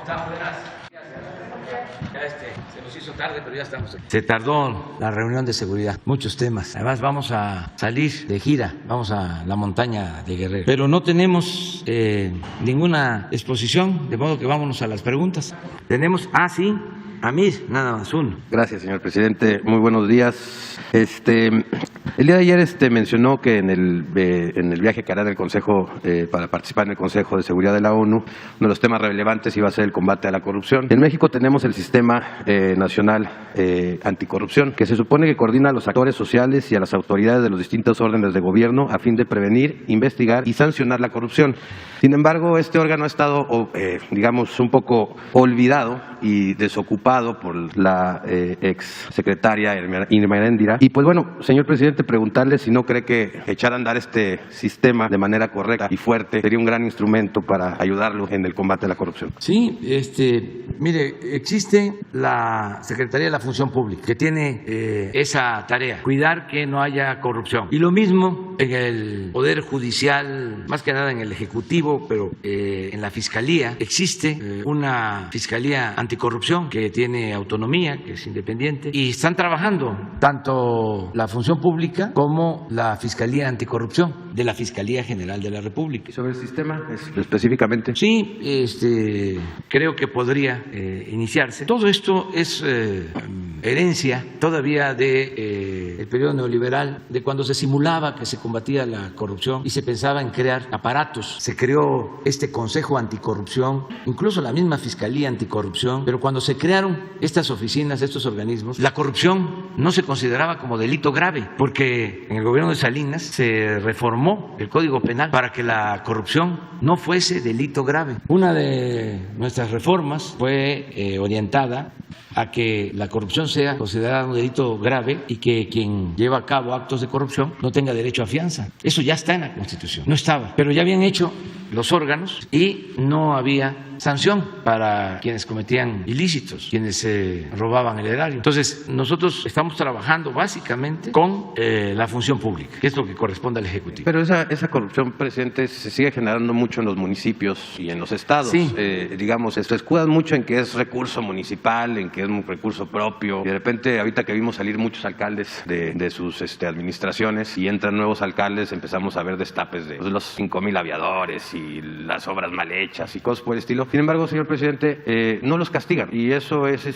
están? Buenas. Ya se nos hizo tarde, pero ya estamos aquí. Se tardó la reunión de seguridad, muchos temas. Además vamos a salir de gira, vamos a la montaña de Guerrero. Pero no tenemos ninguna exposición, de modo que vámonos a las preguntas. Tenemos, sí, a mí nada más uno. Gracias, señor presidente. Muy buenos días. El día de ayer mencionó que en el viaje que hará en el Consejo para participar en el Consejo de Seguridad de la ONU, uno de los temas relevantes iba a ser el combate a la corrupción. En México tenemos el Sistema Nacional Anticorrupción, que se supone que coordina a los actores sociales y a las autoridades de los distintos órdenes de gobierno a fin de prevenir, investigar y sancionar la corrupción. Sin embargo, este órgano ha estado, digamos, un poco olvidado y desocupado por la ex secretaria Irma Heréndira. Y pues bueno, señor presidente, preguntarle si no cree que echar a andar este sistema de manera correcta y fuerte sería un gran instrumento para ayudarlo en el combate a la corrupción. Sí, mire, existe la Secretaría de la Función Pública que tiene esa tarea, cuidar que no haya corrupción. Y lo mismo en el Poder Judicial, más que nada en el Ejecutivo, pero en la Fiscalía existe una Fiscalía Anticorrupción que tiene autonomía, que es independiente, y están trabajando tanto la Función Pública como la Fiscalía Anticorrupción de la Fiscalía General de la República. ¿Y sobre el sistema específicamente? Sí, creo que podría iniciarse. Todo esto es herencia todavía de el periodo neoliberal, de cuando se simulaba que se combatía la corrupción y se pensaba en crear aparatos. Se creó este Consejo Anticorrupción, incluso la misma Fiscalía Anticorrupción, pero cuando se crearon estas oficinas, estos organismos, la corrupción no se consideraba como delito grave, porque en el gobierno de Salinas se reformó el Código Penal para que la corrupción no fuese delito grave. Una de nuestras reformas fue orientada a que la corrupción sea considerada un delito grave y que quien lleva a cabo actos de corrupción no tenga derecho a fianza. Eso ya está en la Constitución. No estaba, pero ya habían hecho los órganos y no había sanción para quienes cometían ilícitos, quienes se robaban el erario. Entonces, nosotros estamos trabajando básicamente con la función pública, que es lo que corresponde al Ejecutivo. Pero esa corrupción, presidente, se sigue generando mucho en los municipios y en los estados. Sí. Digamos, se escudan mucho en que es recurso municipal, en que es un recurso propio. Y de repente, ahorita que vimos salir muchos alcaldes de sus administraciones y entran nuevos alcaldes, empezamos a ver destapes de los 5,000 aviadores y las obras mal hechas y cosas por el estilo. Sin embargo, señor presidente, no los castigan. Y eso es,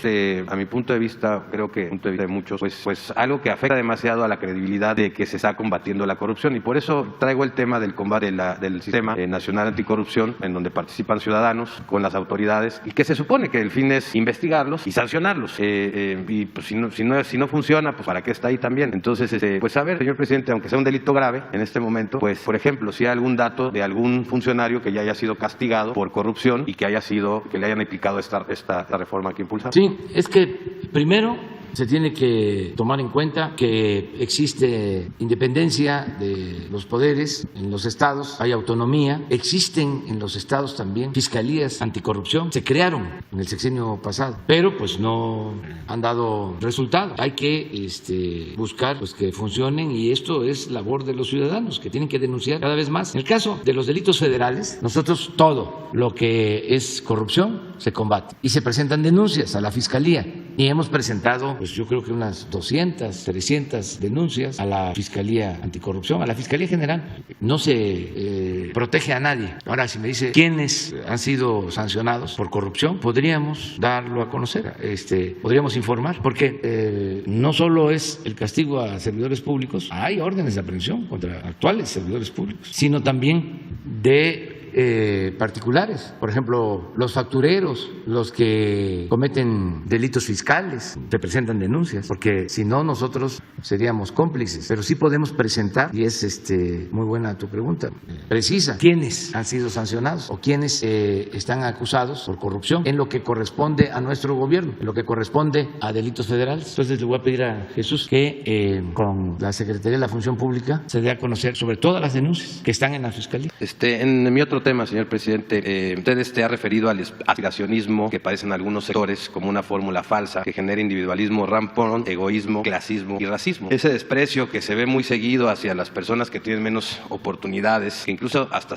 a mi punto de vista, creo que punto de vista de muchos, pues algo que afecta demasiado a la credibilidad de que se está combatiendo la corrupción. Y por eso traigo el tema del combate del Sistema Nacional Anticorrupción, en donde participan ciudadanos con las autoridades, y que se supone que el fin es investigarlos y sancionarlos. Y pues si no funciona, pues ¿para qué está ahí también? Entonces, pues a ver, señor presidente, aunque sea un delito grave en este momento, pues por ejemplo, si hay algún dato de algún funcionario que ya haya sido castigado por corrupción y que le hayan aplicado esta reforma que impulsamos. Sí, es que primero se tiene que tomar en cuenta que existe independencia de los poderes en los estados, hay autonomía, existen en los estados también fiscalías anticorrupción, se crearon en el sexenio pasado, pero pues no han dado resultados. Hay que buscar pues que funcionen, y esto es labor de los ciudadanos, que tienen que denunciar cada vez más. En el caso de los delitos federales, nosotros todo lo que es corrupción se combate y se presentan denuncias a la Fiscalía, y hemos presentado pues yo creo que unas 200, 300 denuncias a la Fiscalía Anticorrupción, a la Fiscalía General. No se protege a nadie. Ahora, si me dice quiénes han sido sancionados por corrupción, podríamos darlo a conocer, podríamos informar, porque no solo es el castigo a servidores públicos, hay órdenes de aprehensión contra actuales servidores públicos, sino también de particulares, por ejemplo, los factureros, los que cometen delitos fiscales, se presentan denuncias, porque si no nosotros seríamos cómplices. Pero sí podemos presentar, y es muy buena tu pregunta, precisa, quiénes han sido sancionados o quiénes están acusados por corrupción en lo que corresponde a nuestro gobierno, en lo que corresponde a delitos federales. Entonces le voy a pedir a Jesús que con la Secretaría de la Función Pública se dé a conocer sobre todas las denuncias que están en la Fiscalía. En mi otro tema, señor presidente, usted ha referido al aspiracionismo individualismo que parecen algunos sectores como una fórmula falsa que genera individualismo rampón, egoísmo, clasismo y racismo. Ese desprecio que se ve muy seguido hacia las personas que tienen menos oportunidades, que incluso hasta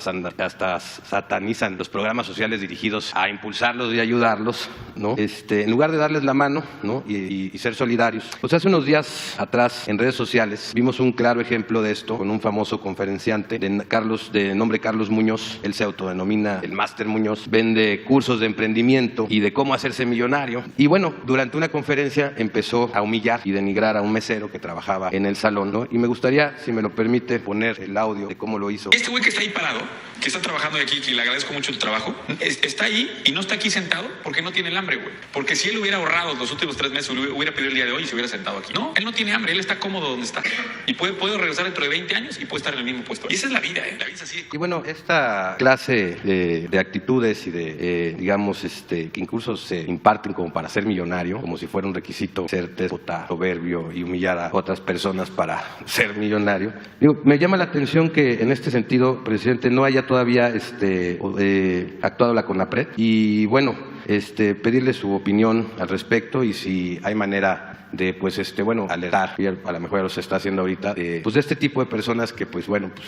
satanizan los programas sociales dirigidos a impulsarlos y ayudarlos, ¿no? En lugar de darles la mano, ¿no? y ser solidarios. Pues hace unos días atrás en redes sociales vimos un claro ejemplo de esto con un famoso conferenciante de nombre Carlos Muñoz. Él se autodenomina el Máster Muñoz, vende cursos de emprendimiento y de cómo hacerse millonario. Y bueno, durante una conferencia empezó a humillar y denigrar a un mesero que trabajaba en el salón, ¿no? Y me gustaría, si me lo permite, poner el audio de cómo lo hizo. Este güey que está ahí parado, que está trabajando aquí, que le agradezco mucho el trabajo, está ahí y no está aquí sentado porque no tiene el hambre, güey. Porque si él hubiera ahorrado los últimos 3 meses, hubiera pedido el día de hoy y se hubiera sentado aquí. No, él no tiene hambre, él está cómodo donde está. Y puede regresar dentro de 20 años y puede estar en el mismo puesto. Y esa es la vida, ¿eh? La vida es así. Y bueno, esta clase de actitudes y de, digamos, que incluso se imparten como para ser millonario, como si fuera un requisito ser déspota, soberbio y humillar a otras personas para ser millonario. Digo, me llama la atención que en este sentido, presidente, no haya todavía actuado la CONAPRED y bueno, pedirle su opinión al respecto y si hay manera de alertar, y a lo mejor lo se está haciendo ahorita, pues de este tipo de personas que pues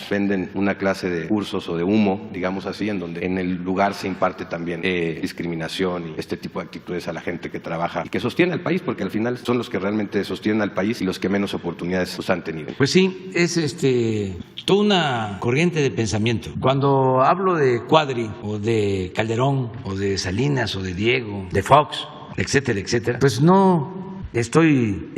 venden una clase de cursos o de humo, digamos así, en donde en el lugar se imparte también discriminación y este tipo de actitudes a la gente que trabaja y que sostiene al país, porque al final son los que realmente sostienen al país y los que menos oportunidades pues, han tenido. Pues sí, es toda una corriente de pensamiento. Cuando hablo de Cuadri o de Calderón o de Salinas o de Diego, de Fox, etcétera, etcétera, pues no estoy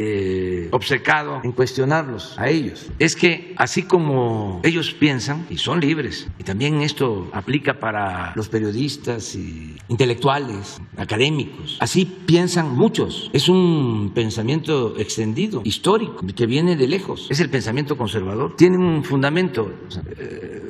obcecado en cuestionarlos a ellos. Es que así como ellos piensan, y son libres, y también esto aplica para los periodistas y intelectuales, académicos, así piensan muchos. Es un pensamiento extendido, histórico, que viene de lejos. Es el pensamiento conservador. Tiene un fundamento.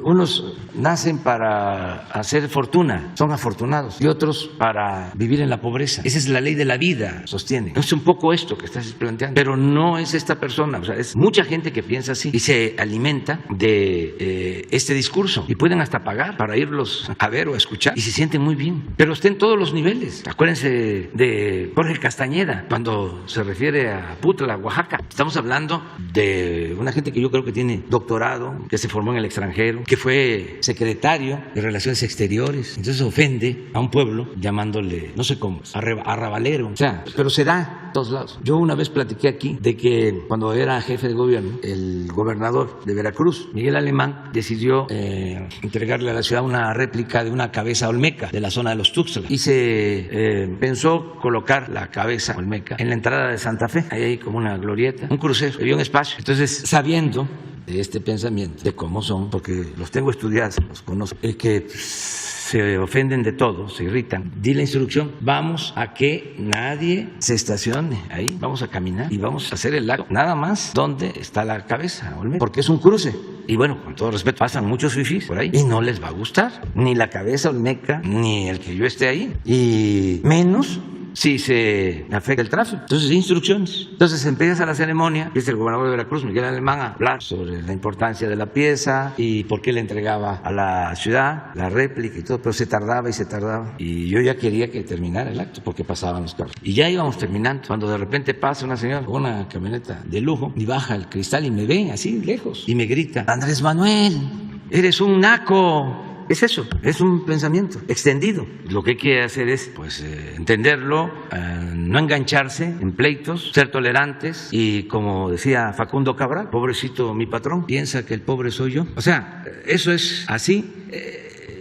Unos nacen para hacer fortuna, son afortunados, y otros para vivir en la pobreza. Esa es la ley de la vida, sostiene. Es un poco esto que estás planteando, pero no es esta persona, o sea, es mucha gente que piensa así y se alimenta de este discurso y pueden hasta pagar para irlos a ver o a escuchar y se sienten muy bien, pero está en todos los niveles. Acuérdense de Jorge Castañeda cuando se refiere a Putla, Oaxaca. Estamos hablando de una gente que yo creo que tiene doctorado, que se formó en el extranjero, que fue secretario de Relaciones Exteriores, entonces ofende a un pueblo llamándole, no sé cómo, arrabalero, o sea, pero se da en todos lados. Yo una vez platiqué aquí de que cuando era jefe de gobierno, el gobernador de Veracruz, Miguel Alemán, decidió entregarle a la ciudad una réplica de una cabeza olmeca de la zona de los Tuxtlas y se pensó colocar la cabeza olmeca en la entrada de Santa Fe, ahí hay como una glorieta, un crucero, había un espacio. Entonces, sabiendo de este pensamiento, de cómo son, porque los tengo estudiados, los conozco, que se ofenden de todo, se irritan. Di la instrucción, vamos a que nadie se estacione ahí, vamos a caminar y vamos a hacer el lago, nada más donde está la cabeza, porque es un cruce. Y bueno, con todo respeto, pasan muchos fifís por ahí y no les va a gustar, ni la cabeza olmeca, ni el que yo esté ahí, y menos si se afecta el tráfico. Entonces, instrucciones. Entonces empieza la ceremonia, empieza el gobernador de Veracruz, Miguel Alemán, a hablar sobre la importancia de la pieza y por qué le entregaba a la ciudad la réplica y todo, pero se tardaba y se tardaba. Y yo ya quería que terminara el acto porque pasaban los carros. Y ya íbamos terminando, cuando de repente pasa una señora con una camioneta de lujo y baja el cristal y me ve así lejos y me grita: Andrés Manuel, eres un naco. Es eso, es un pensamiento extendido. Lo que hay que hacer es entenderlo, no engancharse en pleitos, ser tolerantes y, como decía Facundo Cabral, pobrecito mi patrón, piensa que el pobre soy yo. O sea, eso es así.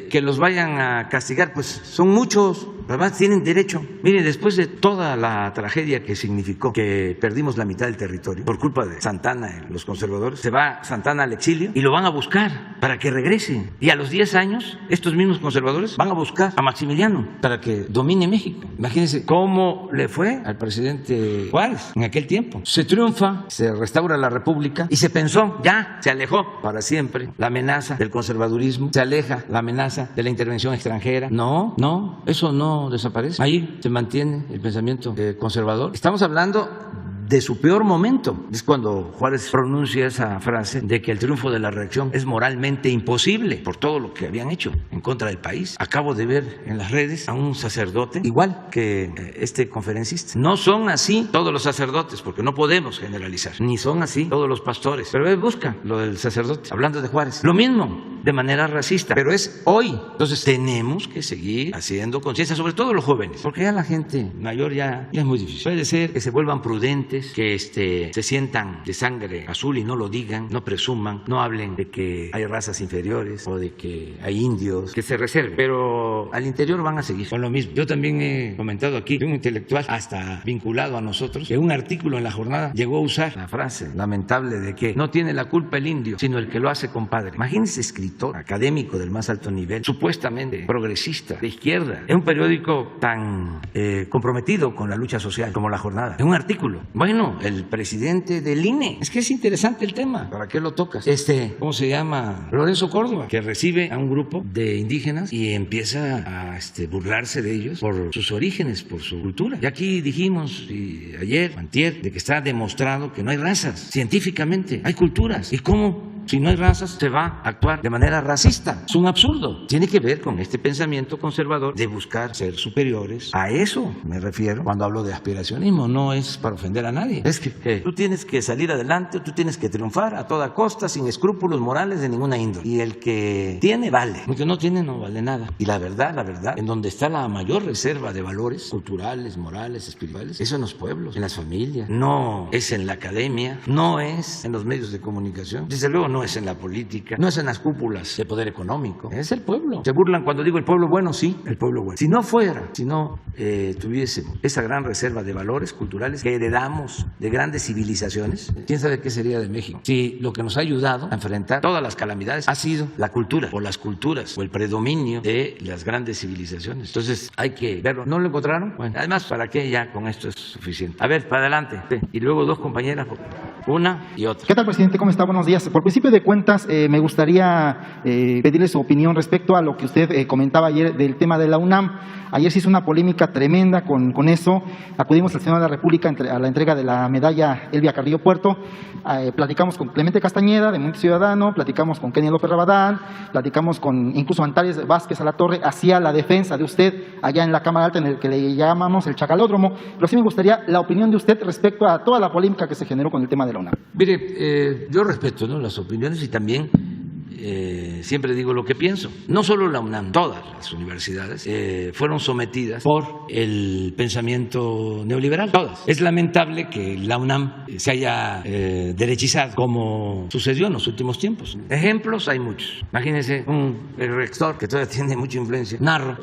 Que los vayan a castigar, pues son muchos, además tienen derecho. Miren, después de toda la tragedia que significó que perdimos la mitad del territorio por culpa de Santana y los conservadores, se va Santana al exilio y lo van a buscar para que regrese. Y a los 10 años, estos mismos conservadores van a buscar a Maximiliano para que domine México. Imagínense cómo le fue al presidente Juárez en aquel tiempo. Se triunfa, se restaura la república y se pensó, ya, se alejó para siempre la amenaza del conservadurismo, se aleja la amenaza de la intervención extranjera. No, eso no desaparece. Ahí se mantiene el pensamiento conservador. Estamos hablando de su peor momento. Es cuando Juárez pronuncia esa frase de que el triunfo de la reacción es moralmente imposible por todo lo que habían hecho en contra del país. Acabo de ver en las redes a un sacerdote, igual que este conferencista. No son así todos los sacerdotes, porque no podemos generalizar, ni son así todos los pastores. Pero busca lo del sacerdote, hablando de Juárez. Lo mismo, de manera racista, pero es hoy. Entonces tenemos que seguir haciendo conciencia, sobre todo los jóvenes, porque ya la gente mayor ya es muy difícil. Puede ser que se vuelvan prudentes, que se sientan de sangre azul y no lo digan, no presuman, no hablen de que hay razas inferiores o de que hay indios, que se reserven, pero al interior van a seguir con lo mismo. Yo también he comentado aquí de un intelectual hasta vinculado a nosotros, que un artículo en La Jornada llegó a usar la frase lamentable de que no tiene la culpa el indio, sino el que lo hace compadre. Imagínense, escritor, académico del más alto nivel, supuestamente progresista, de izquierda, en un periódico tan comprometido con la lucha social como La Jornada, en un artículo. Bueno, el presidente del INE, es que es interesante el tema, ¿para qué lo tocas? ¿Cómo se llama? Lorenzo Córdoba, que recibe a un grupo de indígenas y empieza a burlarse de ellos por sus orígenes, por su cultura. Y aquí dijimos ayer, antier, de que está demostrado que no hay razas, científicamente, hay culturas. ¿Y cómo? Si no hay razas, se va a actuar de manera racista. Es un absurdo. Tiene que ver con este pensamiento conservador de buscar ser superiores. A eso me refiero cuando hablo de aspiracionismo. No es para ofender a nadie. Es que tú tienes que salir adelante, tú tienes que triunfar a toda costa, sin escrúpulos morales de ninguna índole. Y el que tiene, vale. El que no tiene, no vale nada. Y la verdad, en donde está la mayor reserva de valores culturales, morales, espirituales, es en los pueblos, en las familias. No es en la academia, no es en los medios de comunicación. Desde luego no es en la política, no es en las cúpulas de poder económico, es el pueblo. Se burlan cuando digo el pueblo bueno, sí, el pueblo bueno. Si no tuviésemos esa gran reserva de valores culturales que heredamos de grandes civilizaciones, ¿quién sabe qué sería de México? Si lo que nos ha ayudado a enfrentar todas las calamidades ha sido la cultura, o las culturas, o el predominio de las grandes civilizaciones. Entonces hay que verlo. ¿No lo encontraron? Bueno, además, ¿para qué? Ya con esto es suficiente. A ver, para adelante. Sí. Y luego dos compañeras, una y otra. ¿Qué tal, presidente? ¿Cómo está? Buenos días. Por principio de cuentas, me gustaría pedirle su opinión respecto a lo que usted comentaba ayer del tema de la UNAM. Ayer se hizo una polémica tremenda con eso. Acudimos al Senado de la República a la entrega de la medalla Elvia Carrillo Puerto. Platicamos con Clemente Castañeda, de Movimiento Ciudadano, platicamos con Kenia López Rabadán, platicamos con incluso Antares Vázquez Alatorre, hacia la defensa de usted allá en la Cámara Alta, en el que le llamamos el Chacalódromo. Pero sí me gustaría la opinión de usted respecto a toda la polémica que se generó con el tema de la UNAM. Mire, yo respeto, ¿no?, las opiniones y también siempre digo lo que pienso. No solo la UNAM, todas las universidades fueron sometidas por el pensamiento neoliberal, todas. Es lamentable que la UNAM se haya derechizado, como sucedió en los últimos tiempos. Ejemplos hay muchos. Imagínense el rector, que todavía tiene mucha influencia, Narro,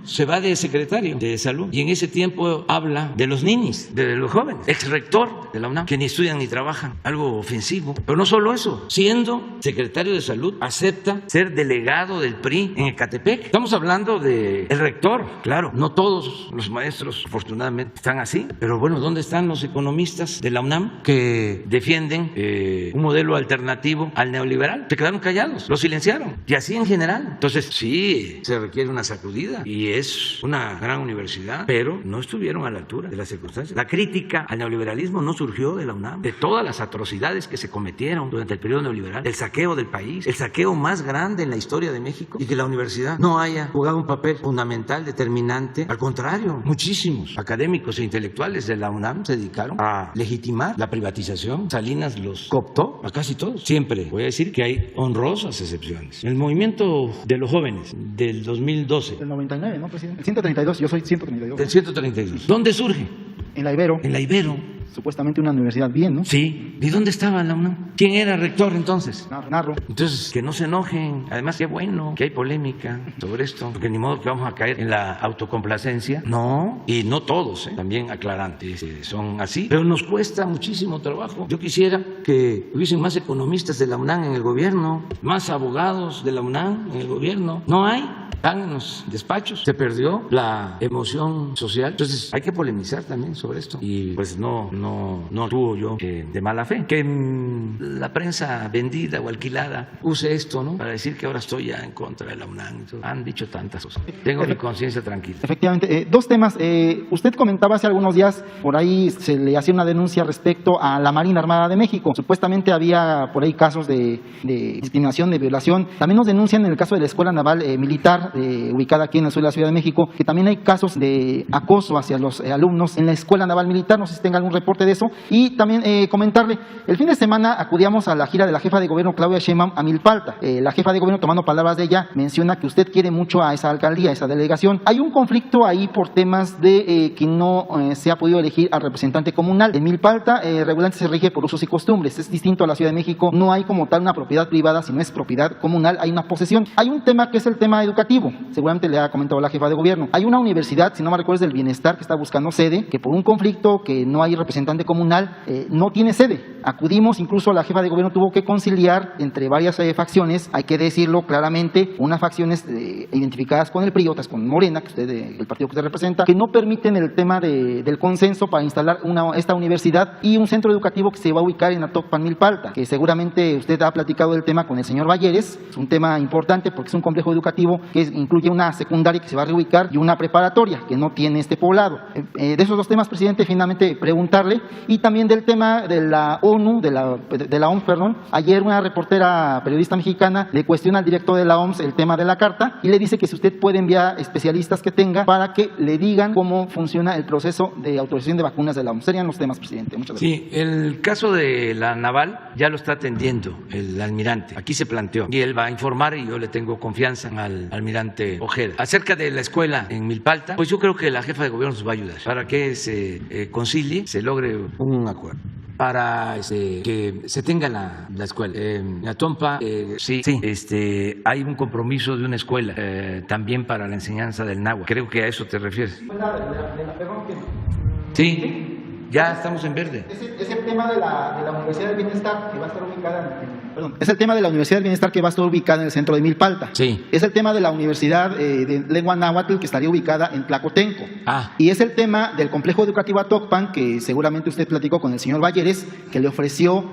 se va de secretario de salud y en ese tiempo habla de los ninis, de los jóvenes, ex rector de la UNAM, que ni estudian ni trabajan, algo ofensivo. Pero no solo eso, siendo secretario de salud, acepta ser delegado del PRI en Ecatepec. Estamos hablando del rector, claro, no todos los maestros afortunadamente están así, pero bueno, ¿dónde están los economistas de la UNAM que defienden un modelo alternativo al neoliberal? Se quedaron callados, lo silenciaron, y así en general. Entonces sí, se requiere una sacudida y es una gran universidad, pero no estuvieron a la altura de las circunstancias. La crítica al neoliberalismo no surgió de la UNAM, de todas las atrocidades que se cometieron durante el periodo neoliberal, el saqueo del país, el saqueo más grande en la historia de México, y que la universidad no haya jugado un papel fundamental, determinante. Al contrario, muchísimos académicos e intelectuales de la UNAM se dedicaron a legitimar la privatización. Salinas los cooptó a casi todos. Siempre voy a decir que hay honrosas excepciones. El movimiento de los jóvenes del 2012. El 99, ¿no, presidente? El 132, yo soy 132. Del 132. ¿Dónde surge? En la Ibero. En la Ibero. Supuestamente una universidad bien, ¿no? Sí. ¿Y dónde estaba la UNAM? ¿Quién era rector entonces? Narro. Entonces, que no se enojen. Además, qué bueno que hay polémica sobre esto, porque ni modo que vamos a caer en la autocomplacencia. No, y no todos, también aclarantes, son así. Pero nos cuesta muchísimo trabajo. Yo quisiera que hubiesen más economistas de la UNAM en el gobierno, más abogados de la UNAM en el gobierno. No hay. están en los despachos, se perdió la emoción social. Entonces hay que polemizar también sobre esto y pues no tuvo yo de mala fe que la prensa vendida o alquilada use esto, ¿no? Para decir que ahora estoy ya en contra de la UNAM. Han dicho tantas cosas. Tengo mi conciencia tranquila. Efectivamente. Dos temas. Usted comentaba hace algunos días, por ahí se le hacía una denuncia respecto a la Marina Armada de México. Supuestamente había por ahí casos de discriminación, de violación. También nos denuncian en el caso de la Escuela Naval Militar, ubicada aquí en el sur de la Ciudad de México, que también hay casos de acoso hacia los alumnos en la Escuela Naval Militar. No sé si tenga algún reporte de eso. Y también comentarle, el fin de semana acudíamos a la gira de la jefa de gobierno Claudia Sheinbaum a Milpalta. La jefa de gobierno, tomando palabras de ella, menciona que usted quiere mucho a esa alcaldía, a esa delegación. Hay un conflicto ahí por temas de que no se ha podido elegir al representante comunal. En Milpalta regularmente se rige por usos y costumbres. Es distinto a la Ciudad de México. No hay como tal una propiedad privada, sino es propiedad comunal. Hay una posesión. Hay un tema que es el tema educativo. Seguramente le ha comentado la jefa de gobierno. Hay una universidad, si no me recuerdo, es del Bienestar, que está buscando sede, que por un conflicto que no hay representante comunal, no tiene sede. Acudimos, incluso la jefa de gobierno tuvo que conciliar entre varias facciones, hay que decirlo claramente, unas facciones identificadas con el PRI, otras con Morena, que usted, el partido que usted representa, que no permiten el tema del consenso para instalar esta universidad y un centro educativo que se va a ubicar en Atocpan, Milpalta, que seguramente usted ha platicado del tema con el señor Valleres. Es un tema importante porque es un complejo educativo que incluye una secundaria que se va a reubicar y una preparatoria que no tiene este poblado. De esos dos temas, presidente, finalmente preguntarle, y también del tema de la ONU, de la OMS, perdón. Ayer una reportera periodista mexicana le cuestiona al director de la OMS el tema de la carta y le dice que si usted puede enviar especialistas que tenga para que le digan cómo funciona el proceso de autorización de vacunas de la OMS. Serían los temas, presidente. Muchas gracias. Sí, el caso de la naval ya lo está atendiendo el almirante. Aquí se planteó y él va a informar y yo le tengo confianza al almirante Ojeda. Acerca de la escuela en Milpalta, pues yo creo que la jefa de gobierno nos va a ayudar para que se concilie, se logre un acuerdo para que se tenga la escuela. En Atompa, sí, hay un compromiso de una escuela también para la enseñanza del náhuatl. Creo que a eso te refieres. Sí. Ya estamos en verde. Es el tema de la Universidad del Bienestar que va a estar ubicada es el tema de la Universidad del Bienestar que va a estar ubicada en el centro de Milpalta. Sí. Es el tema de la Universidad de Lengua Náhuatl que estaría ubicada en Tlacotenco. Y es el tema del complejo educativo Atocpan que seguramente usted platicó con el señor Valleres, que le ofreció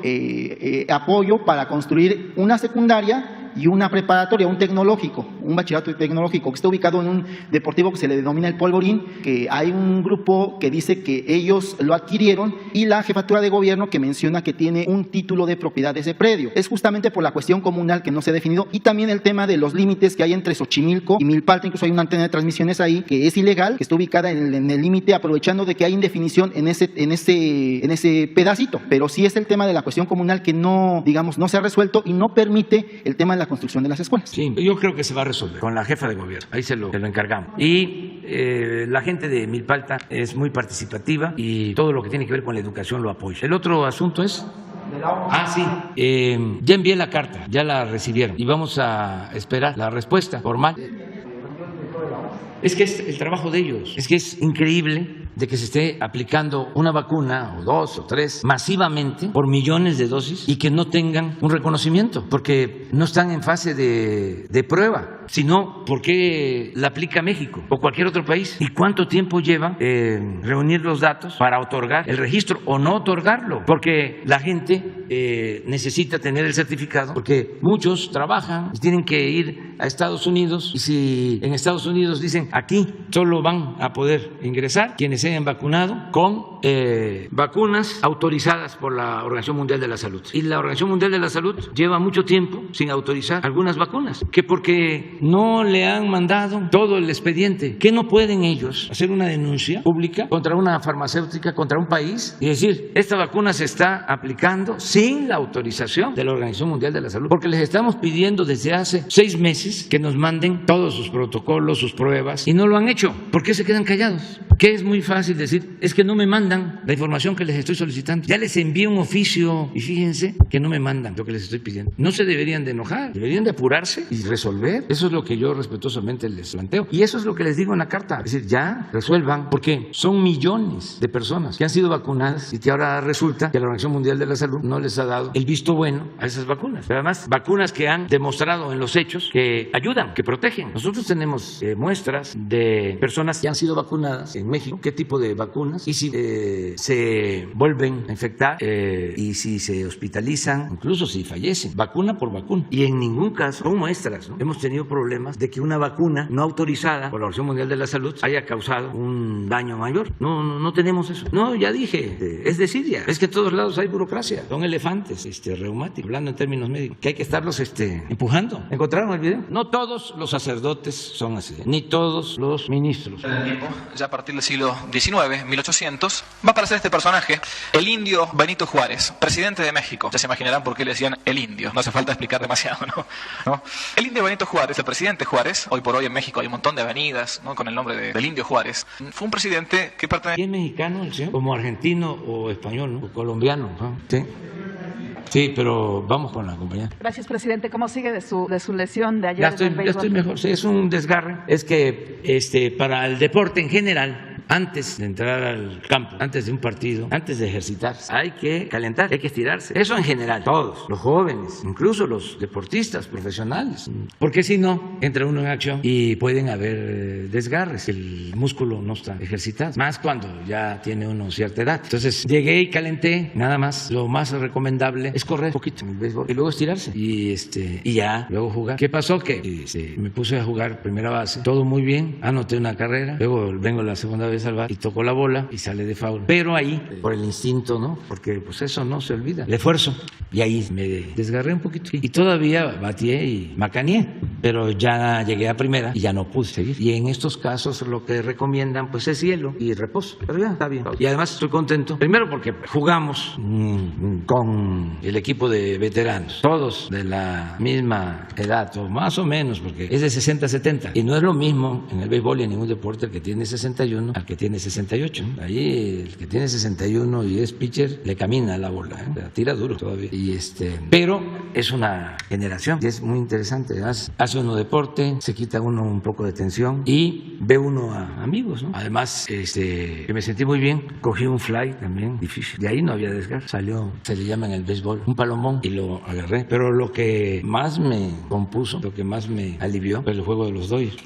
apoyo para construir una secundaria y una preparatoria, un tecnológico, un bachillerato tecnológico que está ubicado en un deportivo que se le denomina el Polvorín, que hay un grupo que dice que ellos lo adquirieron y la jefatura de gobierno que menciona que tiene un título de propiedad de ese predio. Es justamente por la cuestión comunal que no se ha definido y también el tema de los límites que hay entre Xochimilco y Milpalta. Incluso hay una antena de transmisiones ahí que es ilegal, que está ubicada en el límite, aprovechando de que hay indefinición en ese pedacito. Pero sí es el tema de la cuestión comunal que no, digamos, no se ha resuelto y no permite el tema de la construcción de las escuelas. Sí, yo creo que se va a resolver con la jefa de gobierno. Ahí se lo encargamos. Y la gente de Milpalta es muy participativa y todo lo que tiene que ver con la educación lo apoya. El otro asunto es... sí. Ya envié la carta, ya la recibieron y vamos a esperar la respuesta formal. Es que es el trabajo de ellos. Es que es increíble de que se esté aplicando una vacuna o 2 o 3 masivamente por millones de dosis y que no tengan un reconocimiento porque no están en fase de prueba, sino porque la aplica México o cualquier otro país. ¿Y cuánto tiempo lleva reunir los datos para otorgar el registro o no otorgarlo? Porque la gente necesita tener el certificado porque muchos trabajan y tienen que ir a Estados Unidos y si en Estados Unidos dicen aquí solo van a poder ingresar quienes se hayan vacunado con vacunas autorizadas por la Organización Mundial de la Salud. Y la Organización Mundial de la Salud lleva mucho tiempo sin autorizar algunas vacunas, que porque no le han mandado todo el expediente, que no pueden ellos hacer una denuncia pública contra una farmacéutica, contra un país y decir, esta vacuna se está aplicando sin la autorización de la Organización Mundial de la Salud, porque les estamos pidiendo desde hace 6 meses que nos manden todos sus protocolos, sus pruebas, y no lo han hecho. ¿Por qué se quedan callados? Que es muy fácil decir, es que no me mandan la información que les estoy solicitando. Ya les envié un oficio y fíjense que no me mandan lo que les estoy pidiendo. No se deberían de enojar, deberían de apurarse y resolver. Eso Eso es lo que yo respetuosamente les planteo. Y eso es lo que les digo en la carta. Es decir, ya resuelvan, porque son millones de personas que han sido vacunadas y que ahora resulta que la Organización Mundial de la Salud no les ha dado el visto bueno a esas vacunas. Pero además, vacunas que han demostrado en los hechos que ayudan, que protegen. Nosotros tenemos muestras de personas que han sido vacunadas en México, qué tipo de vacunas, y si se vuelven a infectar y si se hospitalizan, incluso si fallecen, vacuna por vacuna. Y en ningún caso, son muestras, ¿no? Hemos tenido problemas de que una vacuna no autorizada por la Organización Mundial de la Salud haya causado un daño mayor. No tenemos eso. No, ya dije, es desidia. Es que en todos lados hay burocracia. Son elefantes reumáticos, hablando en términos médicos, que hay que estarlos empujando. ¿Encontraron el video? No todos los sacerdotes son así, ni todos los ministros. Ya a partir del siglo XIX, 1800, va a aparecer este personaje, el indio Benito Juárez, presidente de México. Ya se imaginarán por qué le decían el indio. No hace falta explicar demasiado, ¿no? El indio Benito Juárez, el presidente Juárez, hoy por hoy en México hay un montón de avenidas, ¿no?, con el nombre del indio Juárez. Fue un presidente que pertenece... ¿Es mexicano el señor? Como argentino o español, ¿no? O colombiano, ¿no? Sí. Sí, pero vamos con la compañía. Gracias, presidente. ¿Cómo sigue de su lesión de ayer? Ya estoy mejor. Sí, es un desgarre. Es que para el deporte en general, antes de entrar al campo, antes de un partido, antes de ejercitarse, hay que calentar, hay que estirarse. Eso en general, todos, los jóvenes, incluso los deportistas profesionales. Porque si no, entra uno en acción y pueden haber desgarres. El músculo no está ejercitado, más cuando ya tiene uno cierta edad. Entonces llegué y calenté, nada más. Lo más recomendable es correr un poquito en el béisbol y luego estirarse y ya luego jugar. ¿Qué pasó? Que me puse a jugar primera base, todo muy bien, anoté una carrera, luego vengo la segunda vez al bar y toco la bola y sale de foul. Pero ahí, por el instinto, ¿no? Porque pues eso no se olvida, el esfuerzo. Y ahí me desgarré un poquito y todavía batié y macaneé, pero ya llegué a primera y ya no pude seguir. Y en estos casos lo que recomiendan pues es hielo y reposo. Pero ya está bien. Y además estoy contento, primero porque jugamos con el equipo de veteranos, todos de la misma edad, o más o menos, porque es de 60-70. Y no es lo mismo en el béisbol y en ningún deporte el que tiene 61 al que tiene 68. Ahí el que tiene 61 y es pitcher, le camina la bola, la tira duro todavía. Pero es una generación y es muy interesante. Además, hace uno deporte, se quita uno un poco de tensión y ve uno a amigos, ¿no? Además, que me sentí muy bien, cogí un fly también difícil. De ahí no había desgarro. Salió, se le llama en el béisbol, un palomón y lo agarré. Pero lo que más me compuso, lo que más me alivió fue el juego de los Dodgers.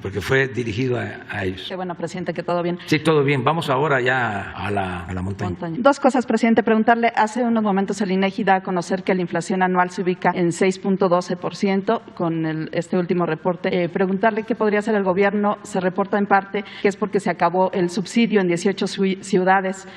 Porque fue dirigido a ellos. Qué bueno, presidente, que todo bien. Sí, todo bien. Vamos ahora ya a la montaña. Dos cosas, presidente. Preguntarle, hace unos momentos el INEGI da a conocer que la inflación anual se ubica en 6.12% con este último reporte. Preguntarle qué podría hacer el gobierno. Se reporta en parte que es porque se acabó el subsidio en 18 ciudades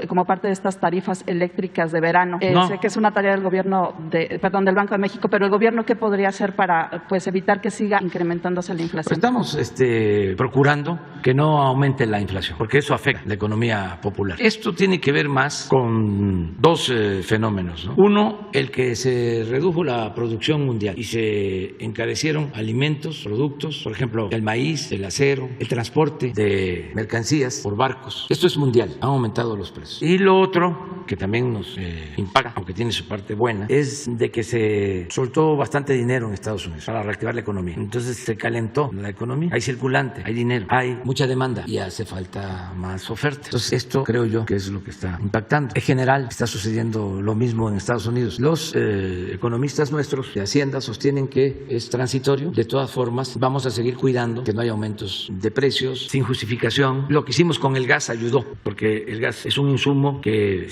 como parte de estas tarifas eléctricas de verano. No. Sé que es una tarea del gobierno, del Banco de México, pero el gobierno, ¿qué podría hacer para evitar que siga incrementándose la inflación? Pues estamos procurando que no aumente la inflación, porque eso afecta la economía popular. Esto tiene que ver más con dos fenómenos, ¿no? Uno, el que se redujo la producción mundial y se encarecieron alimentos, productos, por ejemplo, el maíz, el acero, el transporte de mercancías por barcos. Esto es mundial, han aumentado los precios. Y lo otro, que también nos impacta, aunque tiene su parte buena, es de que se soltó bastante dinero en Estados Unidos para reactivar la economía. Entonces se calentó la economía, hay circulante, hay dinero, hay mucha demanda y hace falta más oferta. Entonces esto creo yo que es lo que está impactando. En general está sucediendo lo mismo en Estados Unidos. Los economistas nuestros de Hacienda sostienen que es transitorio. De todas formas, vamos a seguir cuidando que no haya aumentos de precios sin justificación. Lo que hicimos con el gas ayudó, porque el gas es un insumo que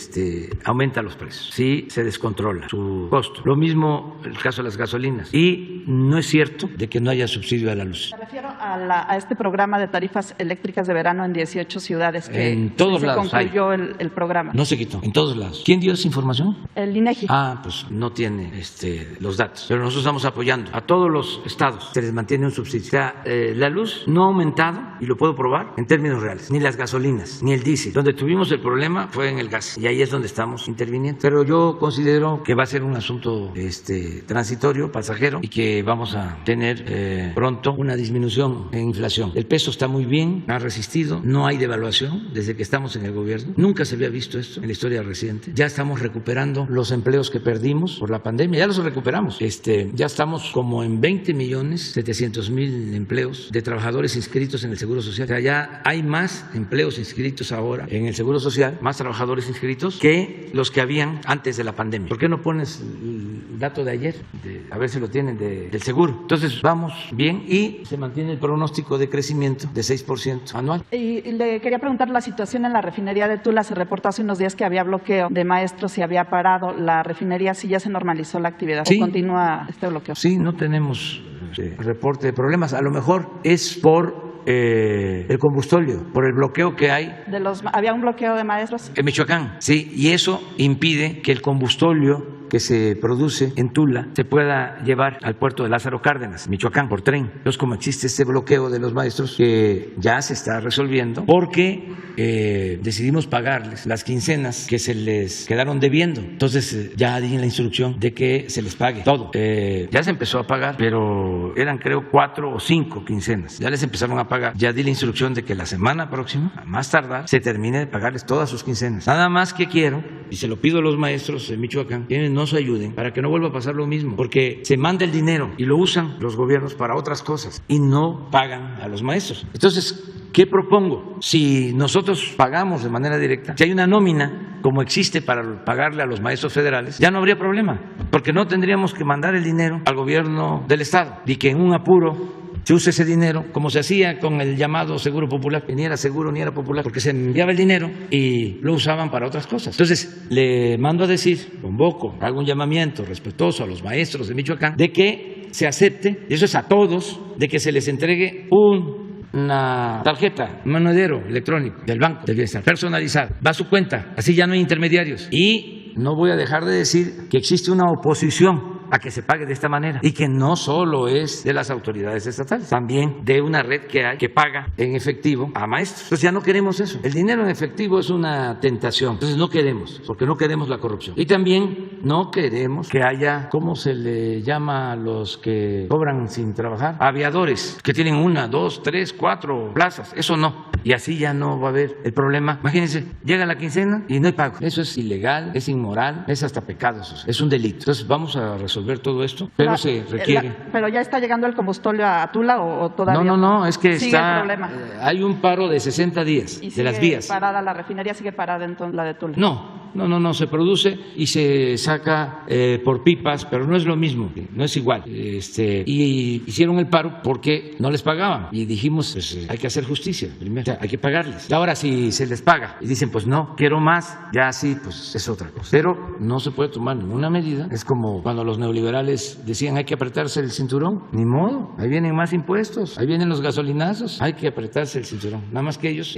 aumenta los precios. Sí, se descontrola su costo. Lo mismo el caso de las gasolinas. Y no es cierto de que no haya subsidio a la luz. Me refiero a este programa de tarifas eléctricas de verano en 18 ciudades que en todos lados se concluyó el programa. No se quitó, en todos lados. ¿Quién dio esa información? El INEGI. Pues no tiene los datos. Pero nosotros estamos apoyando a todos los estados. Se les mantiene un subsidio. O sea, la luz no ha aumentado, y lo puedo probar, en términos reales. Ni las gasolinas, ni el diésel. Donde tuvimos el problema fue en el gas. Y ahí es donde estamos interviniendo. Pero yo considero que va a ser un asunto transitorio, pasajero, y que vamos a tener pronto una disminución en inflación. El peso está muy bien, ha resistido, no hay devaluación desde que estamos en el gobierno. Nunca se había visto esto en la historia reciente. Ya estamos recuperando los empleos que perdimos por la pandemia, ya los recuperamos. Ya está estamos como en 20.700.000 empleos de trabajadores inscritos en el Seguro Social. O sea, ya hay más empleos inscritos ahora en el Seguro Social, más trabajadores inscritos que los que habían antes de la pandemia. ¿Por qué no pones el dato de ayer? A ver si lo tienen del seguro. Entonces vamos bien y se mantiene el pronóstico de crecimiento de 6% anual. Y le quería preguntar la situación en la refinería de Tula. Se reportó hace unos días que había bloqueo de maestros y había parado la refinería. ¿Sí ya se normalizó la actividad o continúa este bloqueo? Sí, no tenemos reporte de problemas. A lo mejor es por el combustóleo, por el bloqueo que hay. ¿Había un bloqueo de maestros? En Michoacán, sí, y eso impide que el combustóleo que se produce en Tula se pueda llevar al puerto de Lázaro Cárdenas, Michoacán, por tren. Entonces, como existe este bloqueo de los maestros, que ya se está resolviendo, porque decidimos pagarles las quincenas que se les quedaron debiendo. Entonces, ya di la instrucción de que se les pague todo. Ya se empezó a pagar, pero eran creo 4 o 5 quincenas. Ya les empezaron a pagar. Ya di la instrucción de que la semana próxima, a más tardar, se termine de pagarles todas sus quincenas. Nada más que quiero, y se lo pido a los maestros de Michoacán, que nos ayuden para que no vuelva a pasar lo mismo, porque se manda el dinero y lo usan los gobiernos para otras cosas y no pagan a los maestros. Entonces, ¿qué propongo? Si nosotros pagamos de manera directa, si hay una nómina como existe para pagarle a los maestros federales, ya no habría problema, porque no tendríamos que mandar el dinero al gobierno del estado y que en un apuro se usa ese dinero, como se hacía con el llamado Seguro Popular, que ni era seguro ni era popular, porque se enviaba el dinero y lo usaban para otras cosas. Entonces, le mando a decir, convoco, hago un llamamiento respetuoso a los maestros de Michoacán, de que se acepte, y eso es a todos, de que se les entregue una tarjeta, un monedero electrónico del Banco del Bienestar, personalizado, va a su cuenta, así ya no hay intermediarios. Y no voy a dejar de decir que existe una oposición a que se pague de esta manera y que no solo es de las autoridades estatales, también de una red que hay que paga en efectivo a maestros. Entonces ya no queremos eso. El dinero en efectivo es una tentación. Entonces no queremos, porque no queremos la corrupción. Y también no queremos que haya, ¿cómo se le llama a los que cobran sin trabajar? Aviadores, que tienen 1, 2, 3, 4 plazas. Eso no. Y así ya no va a haber el problema. Imagínense, llega la quincena y no hay pago. Eso es ilegal, es inmoral, es hasta pecado. Es un delito. Entonces vamos a resolver todo esto, pero se requiere. ¿Pero ya está llegando el combustóleo a Tula o todavía? No, es que sigue el problema. Hay un paro de 60 días de las vías. Parada, la refinería sigue parada entonces, la de Tula. No, se produce y se saca por pipas, pero no es lo mismo, no es igual. Y hicieron el paro porque no les pagaban y dijimos, pues hay que hacer justicia primero, o sea, hay que pagarles. Ahora si se les paga y dicen, pues no, quiero más, ya sí, pues es otra cosa. Pero no se puede tomar ninguna medida. Es como cuando los neoliberales decían hay que apretarse el cinturón. Ni modo, ahí vienen más impuestos, ahí vienen los gasolinazos, hay que apretarse el cinturón. Nada más que ellos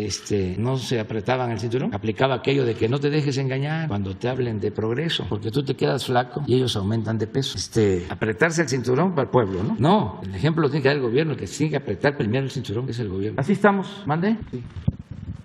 no se apretaban el cinturón, aplicaba aquello de que no te dejes engañar cuando te hablen de progreso, porque tú te quedas flaco y ellos aumentan de peso. Apretarse el cinturón para el pueblo, ¿no? No, el ejemplo tiene que dar el gobierno, que sigue apretar primero el cinturón, que es el gobierno. Así estamos, ¿mande? Sí.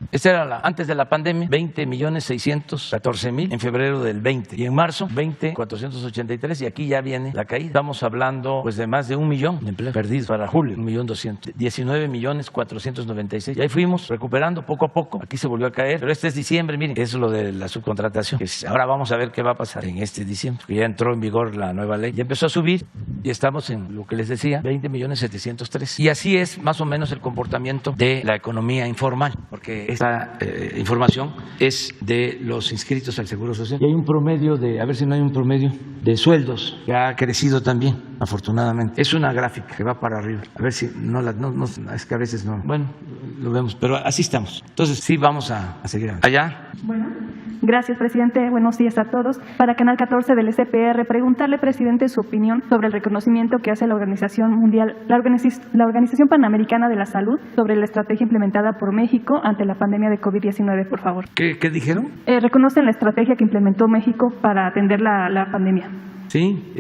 Esta era antes de la pandemia, 20.614.000 en febrero del 20 y en marzo 20.483 y aquí ya viene la caída. Estamos hablando pues de más de 1 millón de empleos perdidos para julio, 1.200.000, 19.496 y ahí fuimos recuperando poco a poco. Aquí se volvió a caer, pero este es diciembre, miren, es lo de la subcontratación. Ahora vamos a ver qué va a pasar en este diciembre, que ya entró en vigor la nueva ley, ya empezó a subir y estamos en lo que les decía, 20.703.000 y así es más o menos el comportamiento de la economía informal, porque esta información es de los inscritos al Seguro Social. Y hay un promedio a ver si no hay un promedio de sueldos que ha crecido también, afortunadamente. Es una gráfica que va para arriba. A ver si es que a veces no. Bueno, lo vemos, pero así estamos. Entonces sí vamos a seguir. Allá. Bueno. Gracias, presidente. Buenos días a todos. Para Canal 14 del SPR, preguntarle, presidente, su opinión sobre el reconocimiento que hace la Organización Mundial, la Organización Panamericana de la Salud, sobre la estrategia implementada por México ante la pandemia de COVID-19, por favor. ¿Qué dijeron? Reconocen la estrategia que implementó México para atender la pandemia. Sí,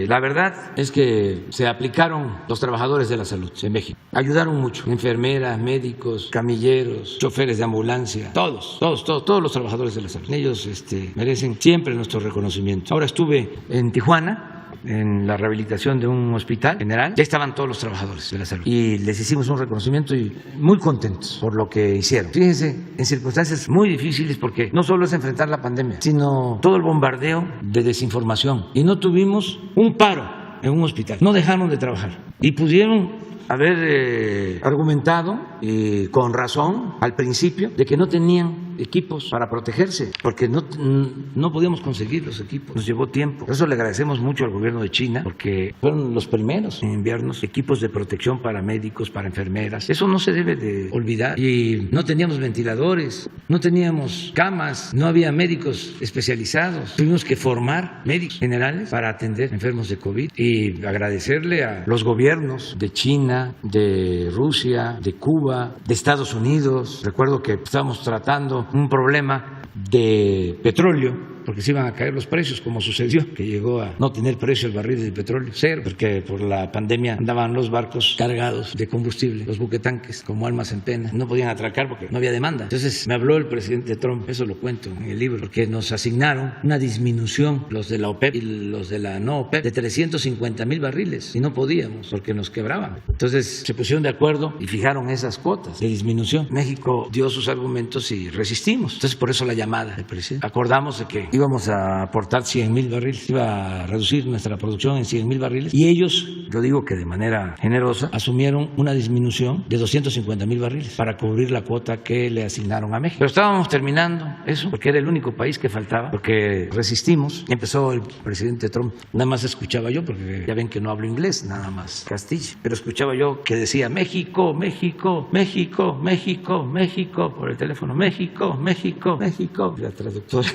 la verdad es que se aplicaron los trabajadores de la salud en México. Ayudaron mucho, enfermeras, médicos, camilleros, choferes de ambulancia, todos los trabajadores de la salud. Ellos merecen siempre nuestro reconocimiento. Ahora estuve en Tijuana, en la rehabilitación de un hospital general, ya estaban todos los trabajadores de la salud y les hicimos un reconocimiento y muy contentos por lo que hicieron. Fíjense, en circunstancias muy difíciles porque no solo es enfrentar la pandemia, sino todo el bombardeo de desinformación y no tuvimos un paro trabajar en un hospital, no dejaron de trabajar y pudieron haber argumentado con razón al principio de que no tenían equipos para protegerse, porque no podíamos conseguir los equipos, nos llevó tiempo. Por eso le agradecemos mucho al gobierno de China, porque fueron los primeros en enviarnos equipos de protección para médicos, para enfermeras. Eso no se debe de olvidar. Y no teníamos ventiladores, no teníamos camas, no había médicos especializados. Tuvimos que formar médicos generales para atender enfermos de COVID y agradecerle a los gobiernos de China, de Rusia, de Cuba, de Estados Unidos. Recuerdo que estábamos tratando un problema de petróleo, porque se iban a caer los precios, como sucedió, que llegó a no tener precio el barril de petróleo, cero, porque por la pandemia andaban los barcos cargados de combustible, los buquetanques, como almas en pena, no podían atracar porque no había demanda. Entonces me habló el presidente Trump, eso lo cuento en el libro, porque nos asignaron una disminución, los de la OPEP y los de la no OPEP, de 350,000 barriles, y no podíamos, porque nos quebraban. Entonces se pusieron de acuerdo y fijaron esas cuotas de disminución. México dio sus argumentos y resistimos. Entonces por eso la llamada del presidente. Acordamos de que íbamos a aportar 100,000 barriles, iba a reducir nuestra producción en 100,000 barriles, y ellos, yo digo que de manera generosa, asumieron una disminución de 250,000 barriles para cubrir la cuota que le asignaron a México. Pero estábamos terminando eso, porque era el único país que faltaba, porque resistimos. Empezó el presidente Trump, nada más escuchaba yo, porque ya ven que no hablo inglés, nada más castillo, pero escuchaba yo que decía México, México, México, México, México, por el teléfono, México, México, México, la traductora.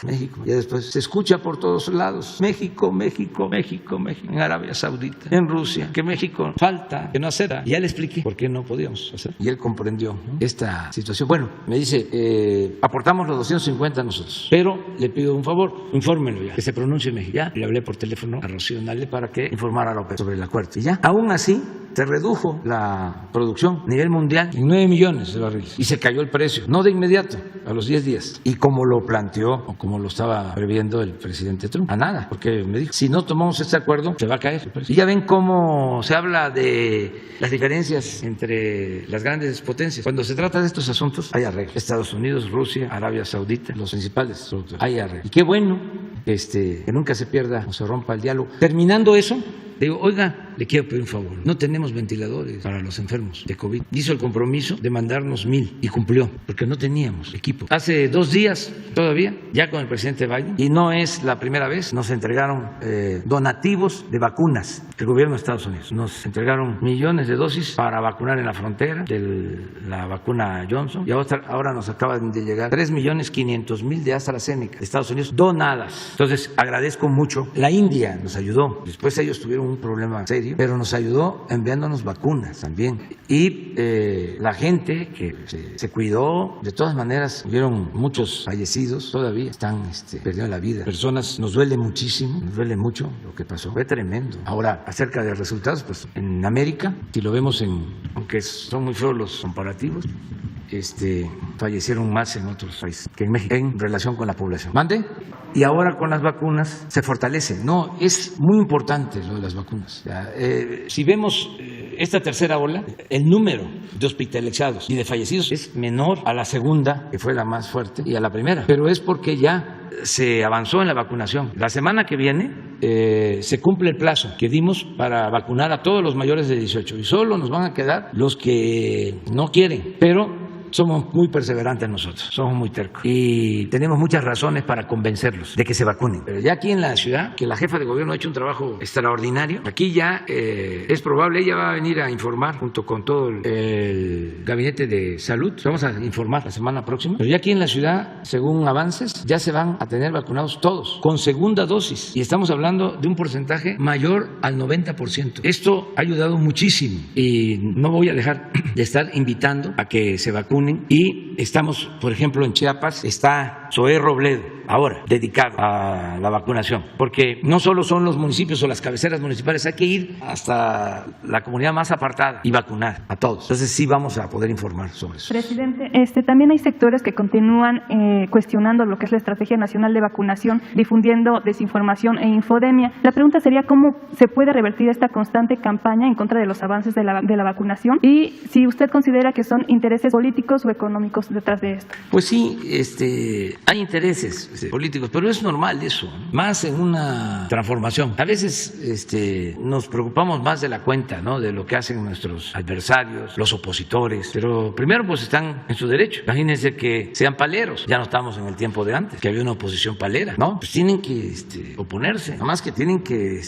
México. Y después se escucha por todos lados, México, México, México, México, en Arabia Saudita, en Rusia, que México falta, que no hace. Y ya le expliqué por qué no podíamos hacer. Y él comprendió, ¿no?, esta situación. Bueno, me dice, aportamos los 250 nosotros, pero le pido un favor, infórmenlo ya, que se pronuncie México. Ya le hablé por teléfono a Rocío Nale para que informara a la OPEP sobre el acuerdo. Y ya, aún así, se redujo la producción a nivel mundial en 9 millones de barriles y se cayó el precio, no de inmediato, a los 10 días. Y como lo planteó, o como lo estaba previendo el presidente Trump, a nada, porque me dijo, si no tomamos este acuerdo, se va a caer el precio. Y ya ven cómo se habla de las diferencias entre las grandes potencias. Cuando se trata de estos asuntos, hay arreglo. Estados Unidos, Rusia, Arabia Saudita, los principales productores, hay arreglo. Y qué bueno que nunca se pierda o se rompa el diálogo. Terminando eso, digo, oiga, le quiero pedir un favor, no tenemos ventiladores para los enfermos de COVID. Hizo el compromiso de mandarnos 1,000 y cumplió, porque no teníamos equipo. Hace 2 días todavía, ya con el presidente Biden, y no es la primera vez, nos entregaron donativos de vacunas del gobierno de Estados Unidos. Nos entregaron millones de dosis para vacunar en la frontera de la vacuna Johnson, y ahora nos acaban de llegar 3,500,000 de AstraZeneca de Estados Unidos donadas. Entonces agradezco mucho. La India nos ayudó, después ellos tuvieron un problema serio, pero nos ayudó enviándonos vacunas también. Y la gente que se cuidó, de todas maneras, hubieron muchos fallecidos, todavía están perdiendo la vida. Personas, nos duele muchísimo, nos duele mucho lo que pasó, fue tremendo. Ahora, acerca de resultados, pues en América, si lo vemos aunque son muy feos los comparativos, fallecieron más en otros países que en México en relación con la población. ¿Mande? Y ahora con las vacunas se fortalece. No, es muy importante lo de las vacunas. O sea, si vemos esta tercera ola, el número de hospitalizados y de fallecidos es menor a la segunda, que fue la más fuerte, y a la primera. Pero es porque ya se avanzó en la vacunación. La semana que viene se cumple el plazo que dimos para vacunar a todos los mayores de 18 y solo nos van a quedar los que no quieren, pero somos muy perseverantes nosotros, somos muy tercos y tenemos muchas razones para convencerlos de que se vacunen. Pero ya aquí en la ciudad, que la jefa de gobierno ha hecho un trabajo extraordinario, aquí ya es probable, ella va a venir a informar junto con todo el gabinete de salud, vamos a informar la semana próxima, pero ya aquí en la ciudad, según avances, ya se van a tener vacunados todos, con segunda dosis, y estamos hablando de un porcentaje mayor al 90%. Esto ha ayudado muchísimo y no voy a dejar de estar invitando a que se vacunen. Y estamos, por ejemplo, en Chiapas, está Zoé Robledo, ahora dedicado a la vacunación, porque no solo son los municipios o las cabeceras municipales, hay que ir hasta la comunidad más apartada y vacunar a todos. Entonces sí vamos a poder informar sobre eso. Presidente, también hay sectores que continúan cuestionando lo que es la Estrategia Nacional de Vacunación, difundiendo desinformación e infodemia. La pregunta sería cómo se puede revertir esta constante campaña en contra de los avances de la vacunación y si usted considera que son intereses políticos o económicos detrás de esto. Pues sí, hay intereses. políticos, pero es normal eso, ¿no? Más en una transformación. A veces nos preocupamos más de la cuenta, ¿no? De lo que hacen nuestros adversarios, los opositores, pero primero pues están en su derecho. Imagínense que sean paleros, ya no estamos en el tiempo de antes, que había una oposición palera, ¿no? Pues tienen que oponerse, nada más que tienen que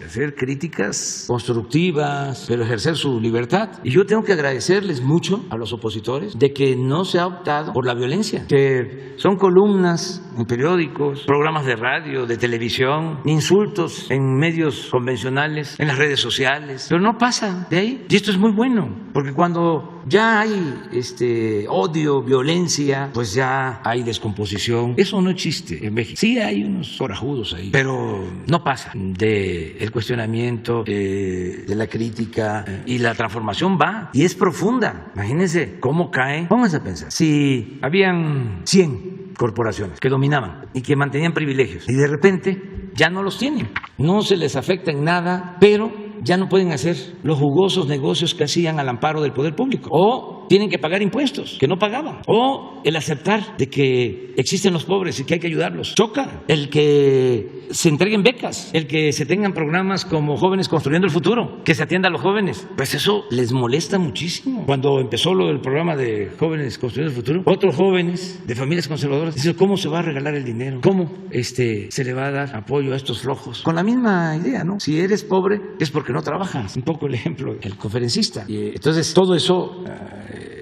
hacer críticas constructivas, pero ejercer su libertad. Y yo tengo que agradecerles mucho a los opositores de que no se ha optado por la violencia, que son columnas en periódicos, programas de radio, de televisión, insultos en medios convencionales, en las redes sociales, pero no pasa de ahí. Y esto es muy bueno, porque cuando ya hay odio, violencia, pues ya hay descomposición. Eso no existe en México. Sí hay unos corajudos ahí, pero no pasa del cuestionamiento, de la crítica, y la transformación va y es profunda. Imagínense cómo cae. Pónganse a pensar, si habían 100 corporaciones que dominaban y que mantenían privilegios y de repente ya no los tienen, no se les afecta en nada, pero ya no pueden hacer los jugosos negocios que hacían al amparo del poder público, o tienen que pagar impuestos que no pagaban, o el aceptar de que existen los pobres y que hay que ayudarlos. Choca el que se entreguen becas, el que se tengan programas como Jóvenes Construyendo el Futuro, que se atienda a los jóvenes. Pues eso les molesta muchísimo. Cuando empezó el programa de Jóvenes Construyendo el Futuro, otros jóvenes de familias conservadoras dicen, ¿cómo se va a regalar el dinero? ¿Cómo se le va a dar apoyo a estos flojos? Con la misma idea, ¿no? Si eres pobre es porque no trabajas. Un poco el ejemplo del conferencista. Y entonces todo eso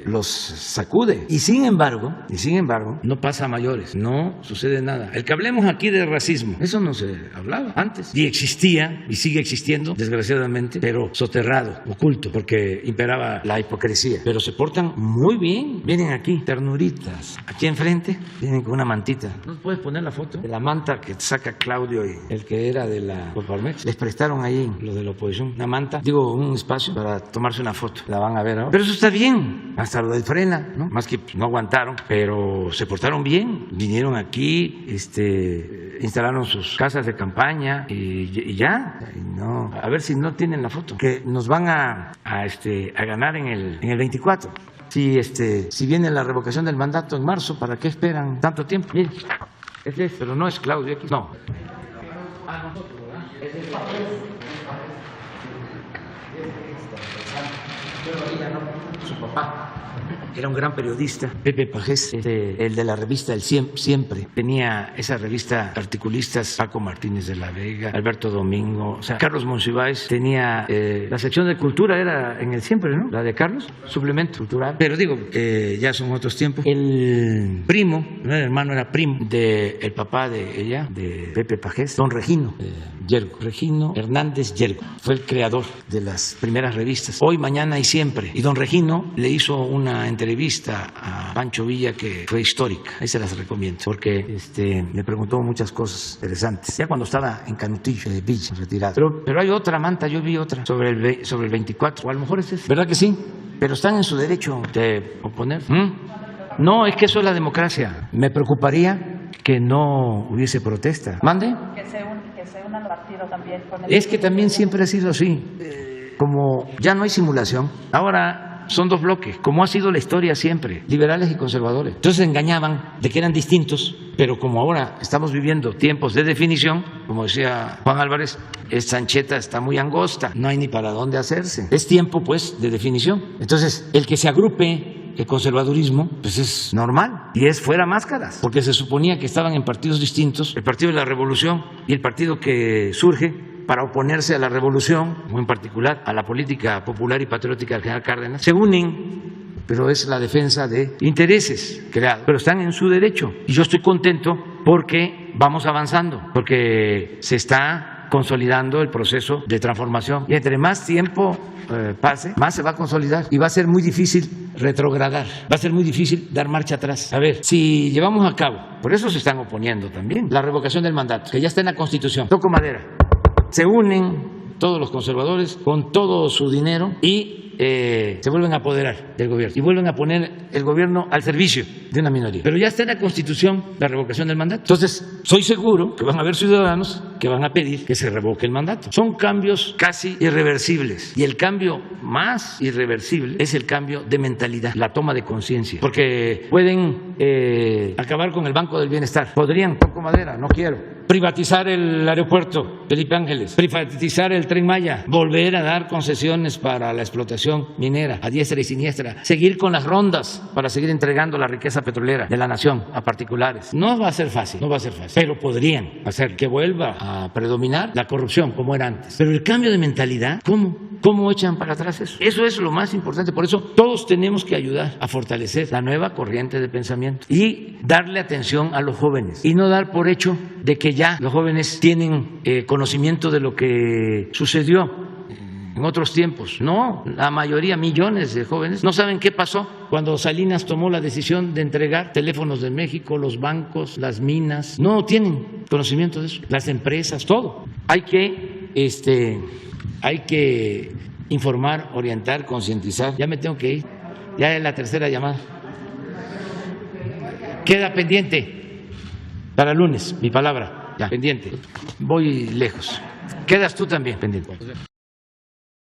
los sacude. Y sin embargo, no pasa a mayores, no sucede nada. El que hablemos aquí de racismo, eso no se hablaba antes. Y existía, y sigue existiendo, desgraciadamente, pero soterrado, oculto, porque imperaba la hipocresía. Pero se portan muy bien. Vienen aquí, ternuritas. Aquí enfrente, vienen con una mantita. ¿No puedes poner la foto de la manta que saca Claudio y el que era de la Coparmex? Les prestaron ahí, los de la oposición, una manta, un espacio para tomarse una foto. La van a ver ahora. Pero eso está bien. Hasta lo del Frena, ¿no? Más que no aguantaron, pero se portaron bien. Vinieron aquí, instalaron sus casas de campaña y ya. No, a ver si no tienen la foto. Que nos van a ganar en el 24. Si viene la revocación del mandato en marzo, ¿para qué esperan tanto tiempo? Miren, pero no es Claudio aquí. No. Nosotros, ¿verdad? Su papá era un gran periodista, Pepe Pajés, el de la revista El Siempre. Tenía esa revista articulistas, Paco Martínez de la Vega, Alberto Domingo, o sea, Carlos Monsiváis. Tenía la sección de cultura, era en El Siempre, ¿no? La de Carlos, suplemento cultural. Pero ya son otros tiempos. El primo, no era hermano, era primo del papá de ella, de Pepe Pajés, don Regino Yergo, Regino Hernández Yergo. Fue el creador de las primeras revistas, Hoy, Mañana y Siempre. Y don Regino le hizo una entrevista a Pancho Villa que fue histórica. Ahí se las recomiendo, porque me preguntó muchas cosas interesantes. Ya cuando estaba en Canutillo de Villa, retirado. Pero hay otra manta, yo vi otra, sobre el 24. O a lo mejor es ese. ¿Verdad que sí? Pero están en su derecho de oponer. No, es que eso es la democracia. Me preocuparía que no hubiese protesta. ¿Mande? Que se unan al partido también. Es que también siempre ha sido así. Como ya no hay simulación, ahora son dos bloques, como ha sido la historia siempre, liberales y conservadores. Entonces engañaban de que eran distintos, pero como ahora estamos viviendo tiempos de definición, como decía Juan Álvarez, esta ancheta está muy angosta, no hay ni para dónde hacerse. Es tiempo, pues, de definición. Entonces, el que se agrupe el conservadurismo, pues es normal y es fuera máscaras, porque se suponía que estaban en partidos distintos, el Partido de la Revolución y el partido que surge para oponerse a la revolución, o en particular a la política popular y patriótica del general Cárdenas, se unen, pero es la defensa de intereses creados, pero están en su derecho. Y yo estoy contento porque vamos avanzando, porque se está consolidando el proceso de transformación. Y entre más tiempo pase, más se va a consolidar y va a ser muy difícil retrogradar, va a ser muy difícil dar marcha atrás. A ver, si llevamos a cabo, por eso se están oponiendo también, la revocación del mandato, que ya está en la Constitución, toco madera, se unen todos los conservadores, con todo su dinero y se vuelven a apoderar del gobierno y vuelven a poner el gobierno al servicio de una minoría. Pero ya está en la Constitución la revocación del mandato. Entonces, soy seguro que van a haber ciudadanos que van a pedir que se revoque el mandato. Son cambios casi irreversibles. Y el cambio más irreversible es el cambio de mentalidad, la toma de conciencia. Porque pueden acabar con el Banco del Bienestar. Podrían, toco madera, no quiero, privatizar el aeropuerto Felipe Ángeles, privatizar el Tren Maya, volver a dar concesiones para la explotación minera a diestra y siniestra, seguir con las rondas para seguir entregando la riqueza petrolera de la nación a particulares. No va a ser fácil, pero podrían hacer que vuelva a predominar la corrupción como era antes. Pero el cambio de mentalidad, ¿cómo echan para atrás eso? Eso es lo más importante. Por eso todos tenemos que ayudar a fortalecer la nueva corriente de pensamiento y darle atención a los jóvenes y no dar por hecho de que ya los jóvenes tienen conocimiento de lo que sucedió en otros tiempos. No, la mayoría, millones de jóvenes, no saben qué pasó cuando Salinas tomó la decisión de entregar teléfonos de México, los bancos, las minas. No tienen conocimiento de eso. Las empresas, todo. Hay que informar, orientar, concientizar. Ya me tengo que ir. Ya es la tercera llamada. Queda pendiente para el lunes, mi palabra. Ya, pendiente. Voy lejos. Quedas tú también pendiente.